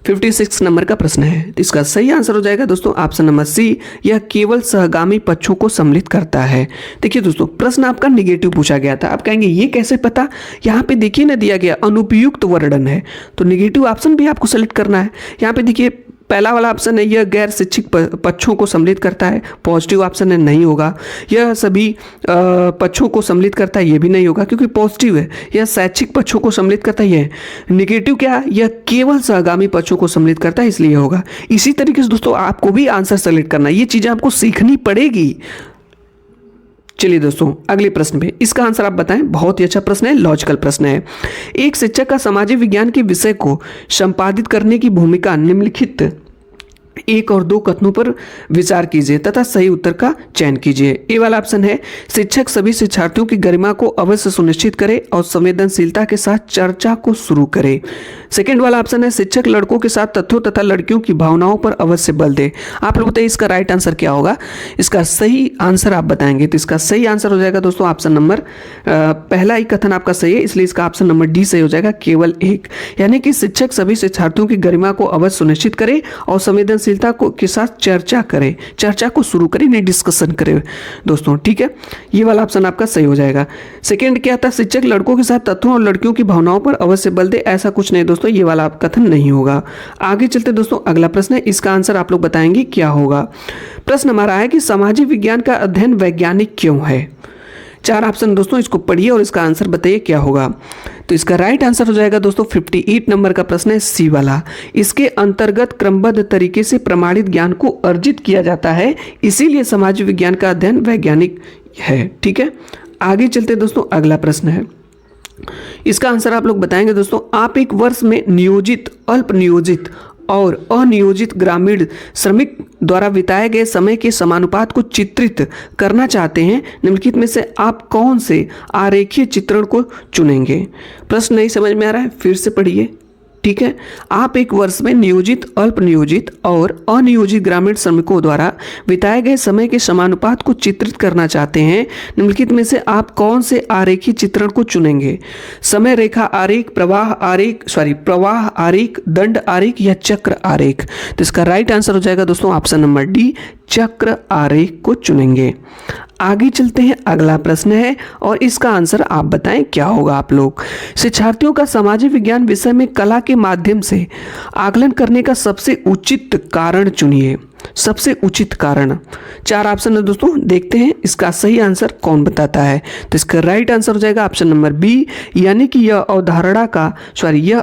56 नंबर का प्रश्न है, तो इसका सही आंसर हो जाएगा दोस्तों ऑप्शन नंबर सी, यह केवल सहगामी पक्षों को सम्मिलित करता है। देखिए दोस्तों, प्रश्न आपका निगेटिव पूछा गया था, आप कहेंगे ये कैसे पता, यहाँ पे देखिए ना दिया गया अनुपयुक्त वर्णन है, तो निगेटिव ऑप्शन भी आपको सेलेक्ट करना है। यहाँ पे देखिए पहला वाला ऑप्शन है यह गैर शिक्षित पक्षों को सम्मिलित करता है, पॉजिटिव ऑप्शन है, नहीं होगा। यह सभी पक्षों को सम्मिलित करता है, यह भी नहीं होगा क्योंकि पॉजिटिव है। यह शैक्षिक पक्षों को सम्मिलित करता है, यह निगेटिव क्या है, यह केवल सहगामी पक्षों को सम्मिलित करता है, इसलिए होगा। इसी तरीके से दोस्तों आपको भी आंसर सेलेक्ट करना है, ये चीज़ें आपको सीखनी पड़ेगी। चलिए दोस्तों अगले प्रश्न पे इसका आंसर आप बताएं। बहुत ही अच्छा प्रश्न है, लॉजिकल प्रश्न है। एक शिक्षक का सामाजिक विज्ञान के विषय को संपादित करने की भूमिका निम्नलिखित 1 और 2 कथनों पर विचार कीजिए तथा सही उत्तर का चयन कीजिए। ए वाला ऑप्शन है शिक्षक सभी शिक्षार्थियों की गरिमा को अवश्य सुनिश्चित करे और संवेदनशीलता के साथ चर्चा को शुरू करे। सेकंड वाला ऑप्शन है शिक्षक लड़कों के साथ तथ्यों तथा लड़कियों की भावनाओं पर अवश्य बल दे। आप लोग बताइए इसका राइट आंसर क्या होगा, इसका सही आंसर आप बताएंगे। तो इसका सही आंसर हो जाएगा दोस्तों ऑप्शन नंबर पहला ही कथन आपका सही है, इसलिए इसका ऑप्शन नंबर डी सही हो जाएगा, केवल 1। यानी कि शिक्षक सभी शिक्षार्थियों की गरिमा को अवश्य सुनिश्चित करे और संवेदनशीलता को के साथ चर्चा करे, चर्चा को शुरू करे, नहीं डिस्कशन करे दोस्तों। ठीक है, ये वाला ऑप्शन आपका सही हो जाएगा। सेकंड क्या था, शिक्षक लड़कों के साथ तथ्यों और लड़कियों की भावनाओं पर अवश्य बल दे, ऐसा कुछ नहीं दोस्तों, ये वाला कथन नहीं होगा। आगे चलते दोस्तों, अगला प्रश्न है, इसका आंसर आप लोग बताएंगे क्या होगा। प्रश्न हमारा है कि सामाजिक विज्ञान का अध्ययन वैज्ञानिक क्यों है। 4 ऑप्शन दोस्तों, इसको पढ़िए और इसका आंसर बताइए क्या होगा। तो इसका राइट आंसर हो जाएगा दोस्तों 58 नंबर का प्रश्न है, सी वाला। इसके अंतर्गत क्रमबद्ध तरीके से प्रमाणित ज्ञान को अर्जित किया जाता है, इसीलिए सामाजिक विज्ञान का अध्ययन वैज्ञानिक है। ठीक है, आगे चलते दोस्तों, अगला प्रश्न है, इसका आंसर आप लोग बताएंगे दोस्तों। आप एक वर्ष में नियोजित, अल्प नियोजित और अनियोजित ग्रामीण श्रमिक द्वारा बिताए गए समय के समानुपात को चित्रित करना चाहते हैं, निम्नलिखित में से आप कौन से आरेखीय चित्रण को चुनेंगे। प्रश्न नहीं समझ में आ रहा है, फिर से पढ़िए। ठीक है, आप एक वर्ष में नियोजित, अल्प नियोजित और अनियोजित ग्रामीण श्रमिकों द्वारा बिताए गए समय के समानुपात को चित्रित करना चाहते हैं, निम्नलिखित में से आप कौन से आरेखीय चित्रण को चुनेंगे। समय रेखा आरेख, प्रवाह आरेख, दंड आरेख या चक्र आरेख। तो इसका राइट आंसर हो जाएगा दोस्तों ऑप्शन नंबर डी, चक्र आरेख को चुनेंगे। आगे चलते हैं, अगला प्रश्न है और इसका आंसर आप बताएं क्या होगा। आप लोग शिक्षार्थियों का सामाजिक विज्ञान विषय में कला के माध्यम से आकलन करने का सबसे उचित कारण चुनिए। सबसे उचित कारण 4 ऑप्शन है दोस्तों, देखते हैं इसका सही आंसर कौन बताता है। तो इसका राइट आंसर हो जाएगा ऑप्शन नंबर बी, यानी कि यह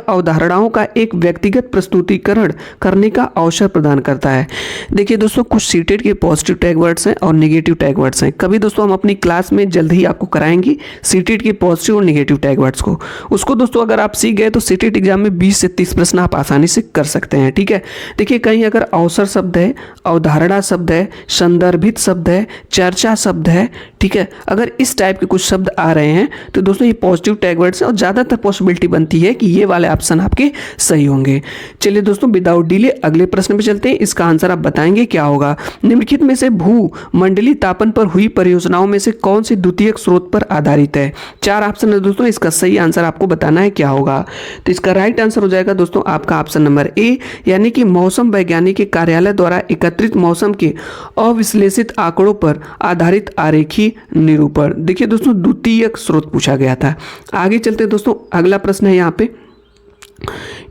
अवधारणाओं का एक व्यक्तिगत प्रस्तुतिकरण करने का अवसर प्रदान करता है। देखिए दोस्तों, कुछ सीटेड के पॉजिटिव टैग वर्ड्स हैं और नेगेटिव टैग वर्ड्स हैं। कभी दोस्तों हम अपनी क्लास में जल्द ही आपको कराएंगे सीटेड के पॉजिटिव और नेगेटिव टैग वर्ड्स को। उसको दोस्तों अगर आप सीख गए तो सीटेड एग्जाम में 20 से 30 प्रश्न आप आसानी से कर सकते हैं। ठीक है, देखिए कहीं अगर अवसर शब्द है, अवधारणा शब्द है, संदर्भित शब्द है, चर्चा शब्द है, ठीक है, अगर इस टाइप के कुछ शब्द आ रहे हैं तो दोस्तों ये पॉजिटिव टैग वर्ड्स हैं और ज़्यादातर पॉसिबिलिटी बनती है कि ये वाले ऑप्शन आपके सही होंगे। चलिए दोस्तों, विदाउट डिले अगले प्रश्न पे चलते हैं। इसका आंसर आप बताएंगे क्या होगा। निम्नलिखित में से भू मंडलीय तापन पर हुई परियोजनाओं में से कौन सी द्वितीयक स्रोत पर आधारित है। 4 ऑप्शन है दोस्तों, इसका सही आंसर आपको बताना है क्या होगा। तो इसका राइट आंसर हो जाएगा दोस्तों आपका ऑप्शन नंबर ए, यानी कि मौसम वैज्ञानिक के कार्यालय द्वारा एकत्रित मौसम के अविश्लेषित आंकड़ों पर आधारित आरेखीय निरूपण। देखिए दोस्तों, द्वितीयक स्रोत पूछा गया था। आगे चलते दोस्तों, अगला प्रश्न है यहाँ पे,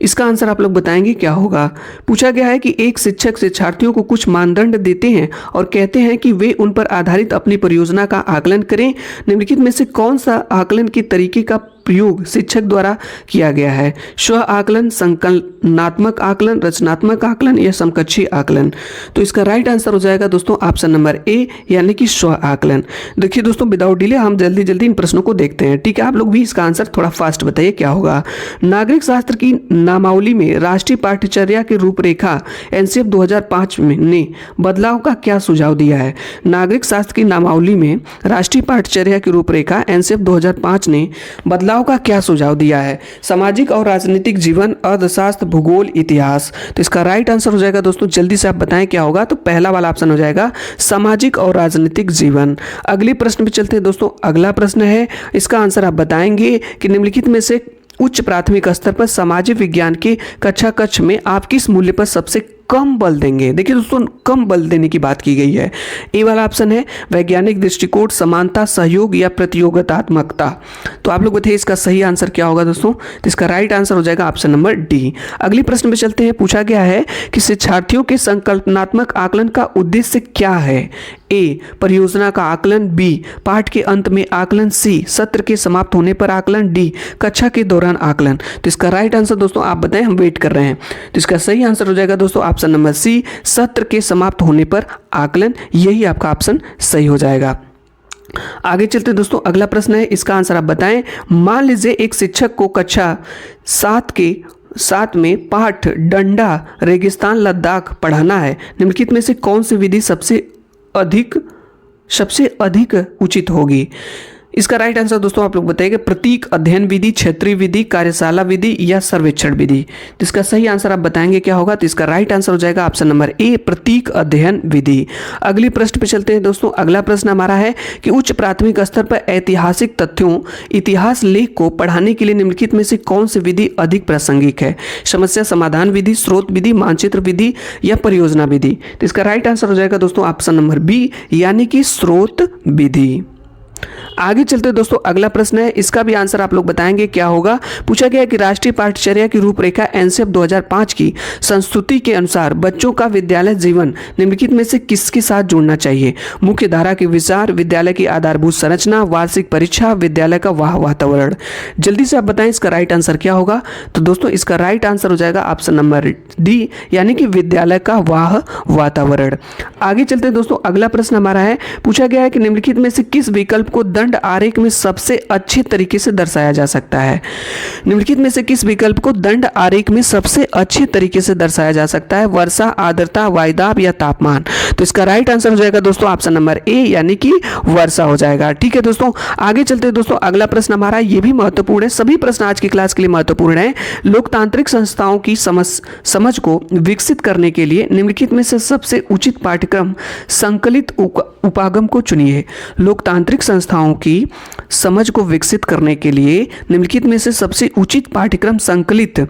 इसका आंसर आप लोग बताएंगे क्या होगा। पूछा गया है कि एक शिक्षक शिक्षार्थियों को कुछ मानदंड देते हैं और कहते हैं कि वे उन पर आधारित अपनी परियोजना का आकलन करें। निम्नलिखित में से कौन सा आकलन के तरीके का प्रयोग शिक्षक द्वारा किया गया है? स्व आकलन, संकलनात्मक आकलन, रचनात्मक आकलन या समकक्षी आकलन? तो इसका राइट आंसर हो जाएगा दोस्तों ऑप्शन नंबर ए, यानी कि स्व आकलन। देखिए दोस्तों, विदाउट डिले हम जल्दी जल्दी इन प्रश्नों को देखते हैं, ठीक है? आप लोग भी इसका आंसर थोड़ा फास्ट बताइए क्या होगा। नागरिक शास्त्र की नामावली में राष्ट्रीय पाठ्यचर्या की रूपरेखा एनसीएफ 2005 ने बदलाव का क्या सुझाव दिया है? नागरिक शास्त्र की नामावली में राष्ट्रीय पाठ्यचर्या की रूपरेखा एनसीएफ 2005 ने बदलाव का क्या सुझाव दिया है? सामाजिक और राजनीतिक जीवन, अर्थशास्त्र, भूगोल, इतिहास? तो इसका राइट आंसर हो जाएगा दोस्तों, जल्दी से आप बताएं क्या होगा। तो पहला वाला ऑप्शन हो जाएगा सामाजिक और राजनीतिक जीवन। अगले प्रश्न पे चलते हैं दोस्तों। अगला प्रश्न है, इसका आंसर आप बताएंगे कि निम्नलिखित में से उच्च प्राथमिक स्तर पर सामाजिक विज्ञान के कक्षा कक्ष में आप किस मूल्य पर सबसे कम बल देंगे? देखिए दोस्तों, कम बल देने की बात की गई है। ए वाला ऑप्शन है वैज्ञानिक दृष्टिकोण, समानता, सहयोग या प्रतियोगितात्मकता। तो आप लोग बताइए इसका सही आंसर क्या होगा दोस्तों। तो इसका राइट आंसर हो जाएगा ऑप्शन नंबर डी। अगले प्रश्न में चलते हैं। पूछा गया है कि शिक्षार्थियों के संकल्पनात्मक आकलन का उद्देश्य क्या है? ए परियोजना का आकलन, बी पाठ के अंत में आकलन, सी सत्र के समाप्त होने पर आकलन, डी कक्षा के दौरान आकलन। तो इसका राइट आंसर दोस्तों आप बताएं, हम वेट कर रहे हैं। तो इसका सही आंसर हो जाएगा दोस्तों ऑप्शन नंबर सी, सत्र के समाप्त होने पर आकलन। यही आपका ऑप्शन सही हो जाएगा। आगे चलते दोस्तों। अगला प्रश्न है, इसका आंसर आप बताएं। मान लीजिए एक शिक्षक को कक्षा 7 में पाठ डंडा रेगिस्तान लद्दाख पढ़ाना है। निम्नलिखित में से कौन सी विधि सबसे अधिक उचित होगी? इसका राइट आंसर दोस्तों आप लोग बताइएगा। प्रतीक अध्ययन विधि, क्षेत्रीय विधि, कार्यशाला विधि या सर्वेक्षण विधि? तो इसका सही आंसर आप बताएंगे क्या होगा। तो इसका राइट आंसर हो जाएगा ऑप्शन नंबर ए, प्रतीक अध्ययन विधि। अगले प्रश्न पे चलते हैं दोस्तों। अगला प्रश्न हमारा है कि उच्च प्राथमिक स्तर पर ऐतिहासिक तथ्यों, इतिहास लेख को पढ़ाने के लिए निम्नलिखित में से कौन सी विधि अधिक प्रासंगिक है? समस्या समाधान विधि, स्रोत विधि, मानचित्र विधि या परियोजना विधि? तो इसका राइट आंसर हो जाएगा दोस्तों ऑप्शन नंबर बी, यानी कि स्रोत विधि। आगे चलते दोस्तों। अगला प्रश्न है, इसका भी आंसर आप लोग बताएंगे क्या होगा। पूछा गया है कि राष्ट्रीय पाठ्यचर्या की रूपरेखा एनसीएफ 2005 की संस्तुति के अनुसार बच्चों का विद्यालय जीवन निम्नलिखित में से किसके साथ जुड़ना चाहिए? मुख्य धारा के विचार, विद्यालय की आधारभूत संरचना, वार्षिक परीक्षा, विद्यालय का वातावरण? जल्दी से आप बताएं इसका राइट आंसर क्या होगा। तो दोस्तों इसका राइट आंसर हो जाएगा ऑप्शन नंबर डी, यानी कि विद्यालय का वातावरण। आगे चलते दोस्तों। अगला प्रश्न हमारा है, पूछा गया है कि निम्नलिखित में से किस विकल्प को दंड आरेख में सबसे अच्छे तरीके से दर्शाया जा सकता है? निम्नलिखित में से किस विकल्प को दंड आरेख में सबसे अच्छे तरीके से दर्शाया जा सकता है? वर्षा, आर्द्रता, वायुदाब या तापमान? तो इसका राइट आंसर हो जाएगा दोस्तों ऑप्शन नंबर ए, यानी कि वर्षा हो जाएगा। ठीक है दोस्तों, आगे चलते दोस्तों। अगला प्रश्न हमारा ये भी महत्वपूर्ण है, सभी प्रश्न आज की क्लास के लिए महत्वपूर्ण है। लोकतांत्रिक संस्थाओं की समझ को विकसित करने के लिए निम्नलिखित में से सबसे उचित पाठ्यक्रम संकलित उपागम को चुनिए। लोकतांत्रिक संस्थाओं की समझ को विकसित करने के लिए निम्नलिखित में से सबसे उचित पाठ्यक्रम संकलित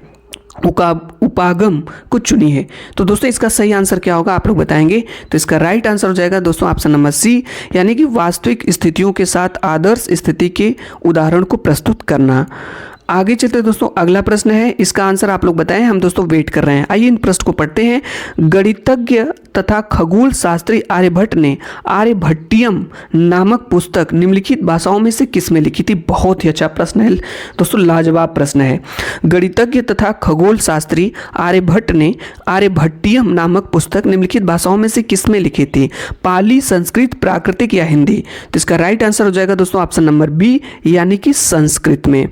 उपागम को चुनी है। तो दोस्तों इसका सही आंसर क्या होगा आप लोग बताएंगे। तो इसका राइट आंसर हो जाएगा दोस्तों ऑप्शन नंबर सी, यानी कि वास्तविक स्थितियों के साथ आदर्श स्थिति के उदाहरण को प्रस्तुत करना। आगे चलते दोस्तों। अगला प्रश्न है, इसका आंसर आप लोग बताएं, हम दोस्तों वेट कर रहे हैं। आइए इन प्रश्न को पढ़ते हैं। गणितज्ञ तथा खगोल शास्त्री आर्यभट्ट ने आर्यभट्टियम नामक पुस्तक निम्नलिखित भाषाओं में से किस में लिखी थी? बहुत ही अच्छा प्रश्न है दोस्तों, लाजवाब प्रश्न है। गणितज्ञ तथा खगोल शास्त्री आर्यभट्ट ने आर्यभट्टियम नामक पुस्तक निम्नलिखित भाषाओं में से किस में लिखी थी? पाली, संस्कृत, प्राकृतिक या हिंदी? तो इसका राइट आंसर हो जाएगा दोस्तों ऑप्शन नंबर बी, यानी कि संस्कृत में।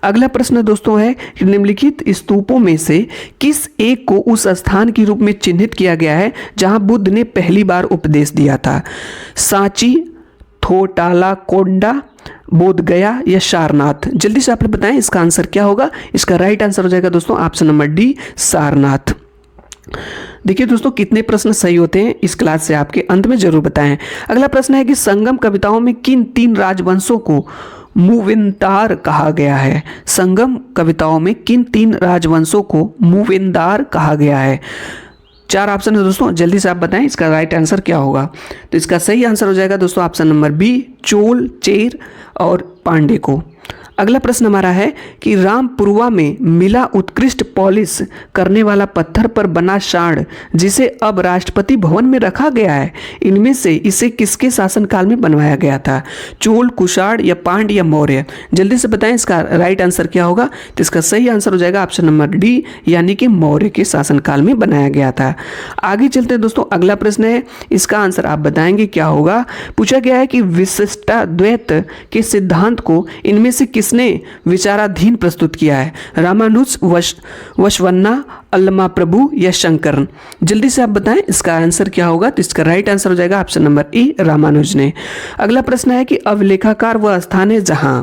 अगला प्रश्न दोस्तों है कि निम्नलिखित स्तूपों में से किस एक को उस स्थान के रूप में चिन्हित किया गया है जहां बुद्ध ने पहली बार उपदेश दिया था? सांची, थोटालाकोंडा, बोध गया या सारनाथ? जल्दी से आप लोग बताएं इसका आंसर क्या होगा। इसका राइट आंसर हो जाएगा दोस्तों ऑप्शन नंबर डी, सारनाथ। देखिए दोस्तों कितने प्रश्न सही होते हैं इस क्लास से आपके अंत में जरूर बताएं। अगला प्रश्न है कि संगम कविताओं में किन 3 राजवंशों को मूवेंदार कहा गया है? संगम कविताओं में किन 3 राजवंशों को मूवेंदार कहा गया है? 4 ऑप्शन है दोस्तों, जल्दी से आप बताएं इसका राइट आंसर क्या होगा। तो इसका सही आंसर हो जाएगा दोस्तों option number B, Chola, Chera और पांडे को। अगला प्रश्न हमारा है कि रामपुरवा में मिला उत्कृष्ट पॉलिश करने वाला पत्थर पर बना सांड जिसे अब राष्ट्रपति भवन में रखा गया है, इनमें से इसे किसके शासनकाल में बनवाया गया था? चोल, कुषाण या पांड्य या मौर्य? जल्दी से बताएं इसका राइट आंसर क्या होगा। तो इसका सही आंसर हो जाएगा ऑप्शन नंबर डी, यानी कि मौर्य के शासनकाल में बनाया गया था। आगे चलते हैं दोस्तों, अगला प्रश्न है, इसका आंसर आप बताएंगे क्या होगा। पूछा गया है कि विशिष्टाद्वैत के सिद्धांत को इनमें से किसने विचाराधीन प्रस्तुत किया है? रामानुज, वशवन्ना, अल्लमा प्रभु या शंकरन? जल्दी से आप बताएं इसका आंसर क्या होगा। तो इसका राइट आंसर हो जाएगा ऑप्शन नंबर ए, रामानुज ने। अगला प्रश्न है कि अभिलेखाकार वह स्थान है जहां,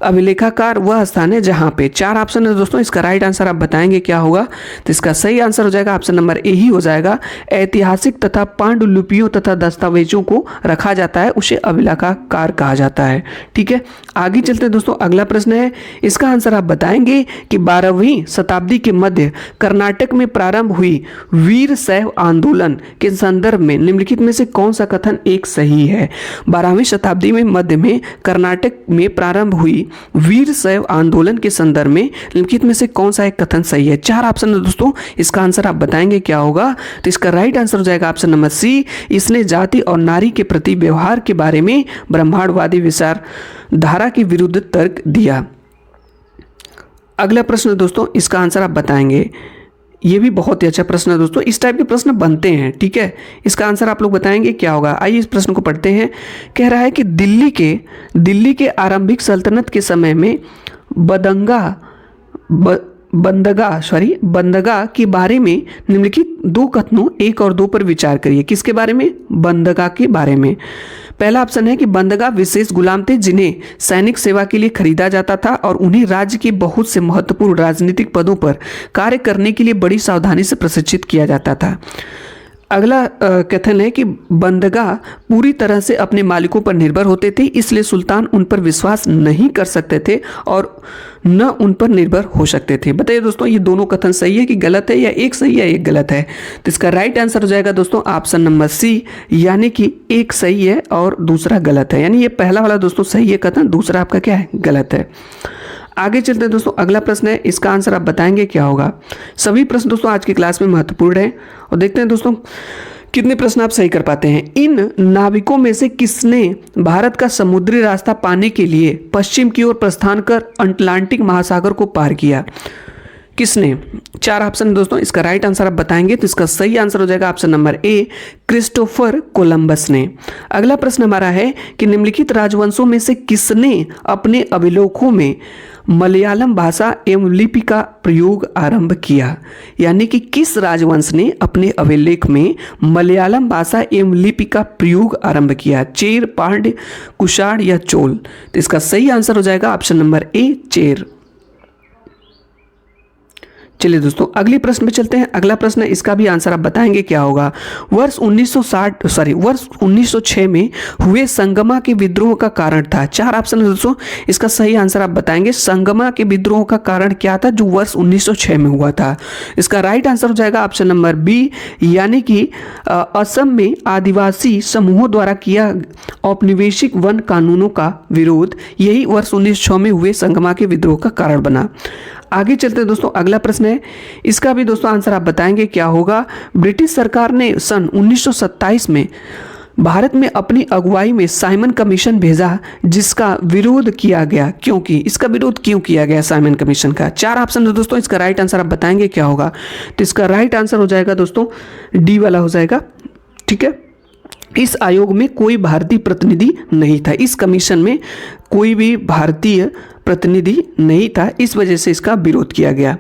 अभिलेखाकार वह स्थान है जहां पे, चार ऑप्शन है दोस्तों, इसका राइट आंसर आप बताएंगे क्या होगा। तो इसका सही आंसर हो जाएगा ऑप्शन नंबर ए ही हो जाएगा। ऐतिहासिक तथा पांडुलिपियों तथा दस्तावेजों को रखा जाता है उसे अभिलेखाकार कहा जाता है। ठीक है, आगे चलते हैं दोस्तों, अगला प्रश्न है, इसका आंसर आप बताएंगे कि 12वीं शताब्दी के मध्य कर्नाटक में प्रारंभ हुई वीर शैव आंदोलन के संदर्भ में निम्नलिखित में से कौन सा कथन एक सही है? 12वीं शताब्दी में मध्य में कर्नाटक में प्रारंभ हुई वीर शैव आंदोलन के संदर्भ में निम्नलिखित में से कौन सा एक कथन सही है? चार ऑप्शन है दोस्तों, इसका आंसर आप बताएंगे क्या होगा। तो इसका राइट आंसर हो जाएगा ऑप्शन नंबर सी, इसने जाति और नारी के प्रति व्यवहार के बारे में ब्रह्मांडवादी विचारधारा के विरुद्ध तर्क दिया। अगला प्रश्न दोस्तों, इसका आंसर आप बताएंगे। ये भी बहुत ही अच्छा प्रश्न है दोस्तों, इस टाइप के प्रश्न बनते हैं। ठीक है, इसका आंसर आप लोग बताएंगे क्या होगा। आइए इस प्रश्न को पढ़ते हैं। कह रहा है कि दिल्ली के आरंभिक सल्तनत के समय में बंदगा के बारे में निम्नलिखित दो कथनों 1 और 2 पर विचार करिए। किसके बारे में? बंदगा के बारे में। पहला ऑप्शन है कि बंदगा विशेष गुलाम थे जिन्हें सैनिक सेवा के लिए खरीदा जाता था और उन्हें राज्य के बहुत से महत्वपूर्ण राजनीतिक पदों पर कार्य करने के लिए बड़ी सावधानी से प्रशिक्षित किया जाता था। अगला कथन है कि बंदगा पूरी तरह से अपने मालिकों पर निर्भर होते थे, इसलिए सुल्तान उन पर विश्वास नहीं कर सकते थे और न उन पर निर्भर हो सकते थे। बताइए दोस्तों, ये दोनों कथन सही है कि गलत है, या एक सही है एक गलत है? तो इसका राइट आंसर हो जाएगा दोस्तों ऑप्शन नंबर सी, यानी कि एक सही है और दूसरा गलत है। यानी ये पहला वाला दोस्तों सही है कथन, दूसरा आपका क्या है? गलत है। आगे चलते हैं दोस्तों, अगला प्रश्न है, इसका आंसर आप बताएंगे क्या होगा। सभी प्रश्न दोस्तों आज की क्लास में महत्वपूर्ण हैं और देखते हैं दोस्तों कितने प्रश्न आप सही कर पाते हैं। इन नाविकों में से किसने भारत का समुद्री रास्ता पाने के लिए पश्चिम की ओर प्रस्थान कर अटलांटिक महासागर को पार किया? किसने? चार ऑप्शन है दोस्तों, इसका राइट आंसर आप बताएंगे। तो इसका सही आंसर हो जाएगा option number A, Christopher Columbus ने। अगला प्रश्न हमारा है कि निम्नलिखित राजवंशों में से किसने अपने अभिलेखों में मलयालम भाषा एवं लिपि का प्रयोग आरंभ किया? यानी कि किस राजवंश ने अपने अभिलेख में मलयालम भाषा एवं लिपि का प्रयोग आरंभ किया? चेर, पांड्य, कुषाण या चोल? तो इसका सही आंसर हो जाएगा ऑप्शन नंबर ए, चेर। चलिए दोस्तों अगले प्रश्न में चलते हैं। अगला प्रश्न है, इसका भी आंसर आप बताएंगे क्या होगा। वर्ष 1906 में हुए संगमा के विद्रोह का कारण था। चार ऑप्शन है दोस्तों, इसका सही आंसर आप बताएंगे। संगमा के विद्रोह का कारण क्या था जो वर्ष 1906 में हुआ था? इसका राइट आंसर हो जाएगा ऑप्शन नंबर बी, यानी कि असम में आदिवासी समूहों द्वारा किया औपनिवेशिक वन कानूनों का विरोध, यही वर्ष 1906 में हुए संगमा के विद्रोह का कारण बना। आगे चलते हैं दोस्तों, अगला प्रश्न है, इसका भी दोस्तों आंसर आप बताएंगे क्या होगा। ब्रिटिश सरकार ने सन 1927 में भारत में अपनी अगुवाई में साइमन कमीशन भेजा जिसका विरोध किया गया। क्योंकि इसका विरोध क्यों किया गया साइमन कमीशन का? चार ऑप्शन है दोस्तों, इसका राइट आंसर आप बताएंगे क्या होगा। तो इसका राइट आंसर हो जाएगा दोस्तों डी वाला हो जाएगा। ठीक है, इस आयोग में कोई भारतीय प्रतिनिधि नहीं था, इस कमीशन में कोई भी भारतीय प्रतिनिधि नहीं था, इस वजह से इसका विरोध किया गया।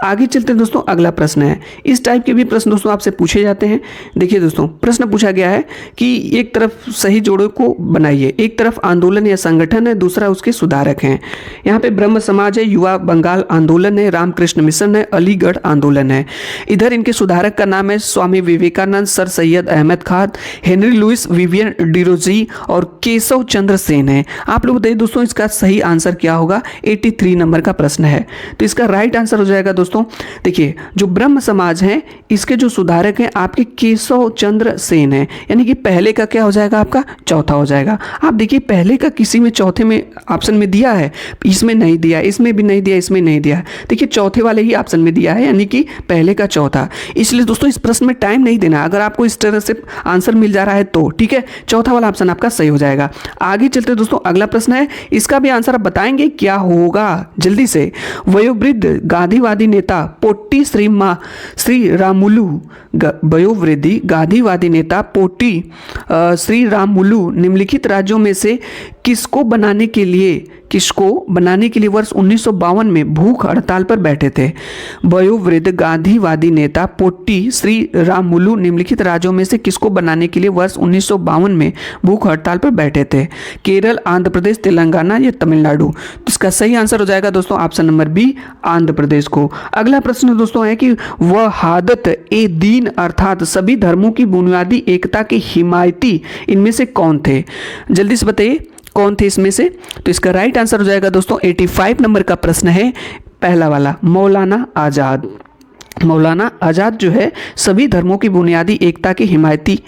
आगे चलते हैं दोस्तों, अगला प्रश्न है, इस टाइप के भी प्रश्न दोस्तों आपसे पूछे जाते हैं। देखिए दोस्तों, प्रश्न पूछा गया है कि एक तरफ सही जोड़ों को बनाइए, एक तरफ आंदोलन या संगठन है, दूसरा उसके सुधारक हैं। यहाँ पे ब्रह्म समाज है, युवा बंगाल आंदोलन है, रामकृष्ण मिशन है, अलीगढ़ आंदोलन है। इधर इनके सुधारक का नाम है Swami Vivekananda, sir Syed Ahmad Khan, Henry Louis Vivian Derozio और केशव चंद्र सेन है। आप लोग बताइए दोस्तों इसका सही आंसर क्या होगा। 83 नंबर का प्रश्न है। तो इसका राइट आंसर हो जाएगा दोस्तों, देखिए जो ब्रह्म समाज है इसके जो सुधारक हैं आपके केशव चंद्र सेन है, यानी कि पहले का क्या हो जाएगा आपका चौथा हो जाएगा। आप देखिए पहले का किसी में चौथे में ऑप्शन में दिया है, इसमें नहीं दिया, इसमें भी नहीं दिया, इसमें नहीं दिया। देखिए चौथे वाले ही ऑप्शन में दिया है, यानी कि पहले का चौथा। इसलिए दोस्तों इस प्रश्न में टाइम नहीं देना, अगर आपको इस तरह से आंसर मिल जा रहा है तो ठीक है, चौथा वाला ऑप्शन आपका सही हो जाएगा। आगे चलते दोस्तों अगला प्रश्न है, इसका भी आंसर आप बताएंगे क्या होगा जल्दी से। वयोवृद्ध गांधीवादी नेता पोट्टी श्री रामुलु, वयोवृद्धि गांधीवादी नेता पोट्टी श्री रामुलु निम्नलिखित राज्यों में से किसको बनाने के लिए वर्ष 1952 में भूख हड़ताल पर बैठे थे। वयोवृद्ध गांधीवादी नेता पोट्टी श्री रामुलु निम्नलिखित राज्यों में से किसको बनाने के लिए वर्ष 1952 में भूख हड़ताल पर बैठे थे। केरल, आंध्र प्रदेश, तेलंगाना या तमिलनाडु। तो इसका सही आंसर हो जाएगा दोस्तों option number B, Andhra Pradesh को। अगला प्रश्न दोस्तों है कि वहादत ए दीन अर्थात सभी धर्मों की बुनियादी एकता के हिमायती इनमें से कौन थे। जल्दी से बताइए कौन थे इसमें से। तो इसका राइट आंसर हो जाएगा दोस्तों 85 नंबर का प्रश्न है, पहला वाला मौलाना आज़ाद। मौलाना आज़ाद जो है सभी धर्मों की बुनियादी एकता के हिमायती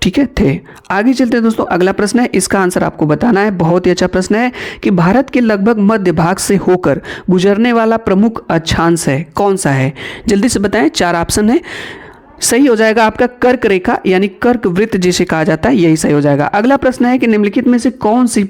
ठीक है थे। आगे चलते हैं दोस्तों अगला प्रश्न है, इसका आंसर आपको बताना है। बहुत ही अच्छा प्रश्न है कि भारत के लगभग मध्य भाग से होकर गुजरने वाला प्रमुख अक्षांश है कौन सा है। जल्दी से बताएं, 4 ऑप्शन है। सही हो जाएगा आपका कर्क रेखा, यानी कर्क वृत्त जिसे कहा जाता है, यही सही हो जाएगा। अगला प्रश्न है कि निम्नलिखित में से कौन सी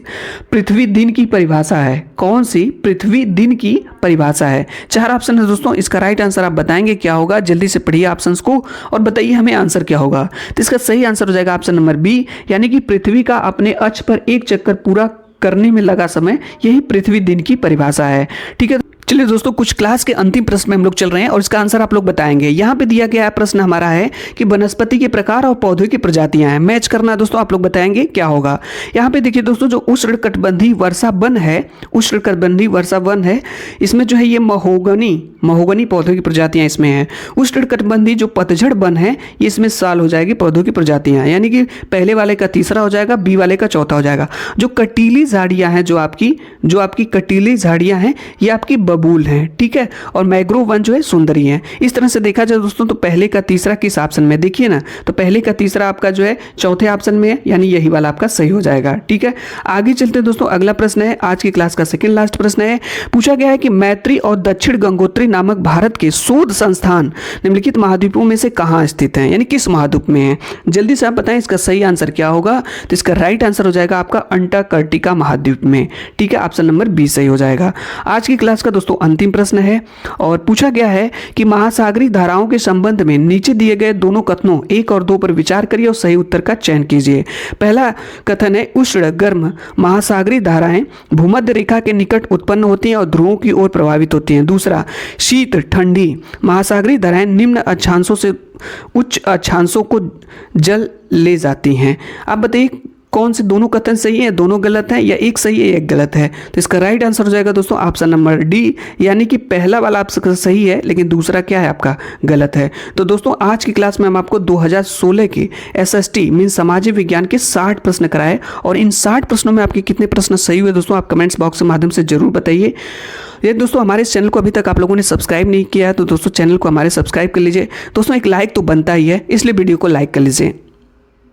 पृथ्वी दिन की परिभाषा है। कौन सी पृथ्वी दिन की परिभाषा है। 4 ऑप्शन है दोस्तों, इसका राइट आंसर आप बताएंगे क्या होगा। जल्दी से पढ़िए ऑप्शंस को और बताइए हमें आंसर क्या होगा। तो इसका सही आंसर हो जाएगा ऑप्शन नंबर बी, यानी कि पृथ्वी का अपने अक्ष पर एक चक्कर पूरा करने में लगा समय, यही पृथ्वी दिन की परिभाषा है। ठीक है, चलिए दोस्तों कुछ क्लास के अंतिम प्रश्न में हम लोग चल रहे हैं और इसका आंसर आप लोग बताएंगे। यहाँ पे दिया गया प्रश्न हमारा है कि वनस्पति के प्रकार और पौधों की प्रजातियां हैं। मैच करना दोस्तों, आप लोग बताएंगे क्या होगा। यहाँ पे देखिए दोस्तों जो उष्णकटिबंधीय वर्षा वन है, उष्णकटिबंधीय वर्षा वन है, इसमें जो है ये महोगनी पौधों की प्रजातियां इसमें हैं। उष्णकटिबंधीय जो पतझड़ वन है ये इसमें साल हो जाएगी पौधों की प्रजातियां, यानी कि पहले वाले का तीसरा हो जाएगा, बी वाले का चौथा हो जाएगा। जो कटीली झाड़ियां हैं, जो आपकी कटीली झाड़ियां हैं ये आपकी बबूल हैं, ठीक है। और मैग्रोव वन जो है सुंदरी है। इस तरह से देखा जाए दोस्तों तो पहले का तीसरा किस ऑप्शन में, देखिए ना, तो पहले का तीसरा आपका जो है चौथे ऑप्शन में है, यानी यही वाला आपका सही हो जाएगा। ठीक है, आगे चलते हैं दोस्तों। अगला प्रश्न है आज की क्लास का सेकंड लास्ट प्रश्न है। पूछा गया है कि मैत्री और दक्षिण गंगोत्री नामक भारत के शोध संस्थान निम्नलिखित महाद्वीपों में से कहां स्थित हैं, यानी किस महाद्वीप में है। जल्दी से आप बताएं इसका सही आंसर क्या होगा। तो इसका राइट आंसर हो जाएगा आपका अंटार्कटिका महाद्वीप में। ठीक है, ऑप्शन नंबर बी सही हो जाएगा। आज की क्लास का दोस्तों अंतिम प्रश्न है और पूछा गया है कि महासागरीय धाराओं के संबंध में नीचे दिए गए दोनों कथनों 1 और 2 पर विचार करिए और सही उत्तर का चयन कीजिए। पहला कथन है उष्ण गर्म महासागरीय धाराएं भूमध्य रेखा के निकट उत्पन्न होती हैं और ध्रुवों की ओर प्रभावित होती हैं। दूसरा, शीत ठंडी महासागरीय धाराएं निम्न अक्षांशों से उच्च अक्षांशों को जल ले जाती हैं। आप बताइए कौन से दोनों कथन सही है, दोनों गलत है, या एक सही है एक गलत है। तो इसका राइट आंसर हो जाएगा दोस्तों ऑप्शन नंबर डी, यानी कि पहला वाला आपका सही है लेकिन दूसरा क्या है आपका गलत है। तो दोस्तों आज की क्लास में हम आपको 2016 के SST मीन सामाजिक विज्ञान के 60 प्रश्न कराए और इन 60 प्रश्नों में आपके कितने प्रश्न सही हुए दोस्तों आप कमेंट्स बॉक्स के माध्यम से जरूर बताइए। ये दोस्तों हमारे इस चैनल को अभी तक आप लोगों ने सब्सक्राइब नहीं किया है तो दोस्तों चैनल को हमारे सब्सक्राइब कर लीजिए। दोस्तों एक लाइक तो बनता ही है, इसलिए वीडियो को लाइक कर लीजिए।